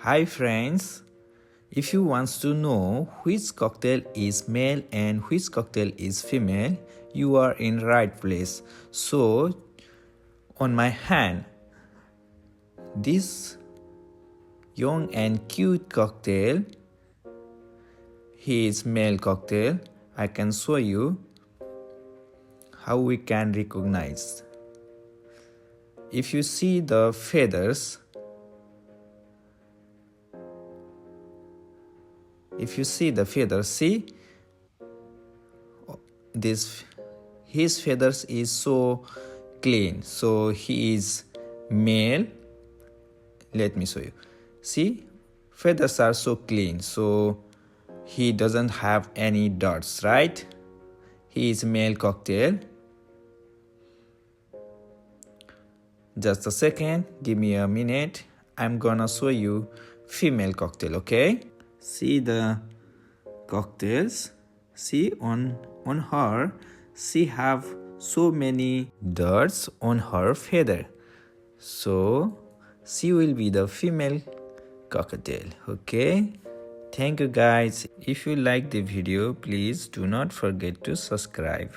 Hi friends, if you want to know which cocktail is male and which cocktail is female, you are in right place. So on my hand, this young and cute cocktail, he is male cocktail. I can show you how we can recognize. If you see the feathers, see this, his feathers is so clean, so he is male. Let me show you. See, feathers are so clean, so he doesn't have any dots, right? He is male cocktail. Just a second, give me a minute. I'm gonna show you female cocktail, okay? See the cocktails. See on her, she have so many dots on her feather. So she will be the female cocktail, okay? Thank you guys. If you like the video, please do not forget to subscribe.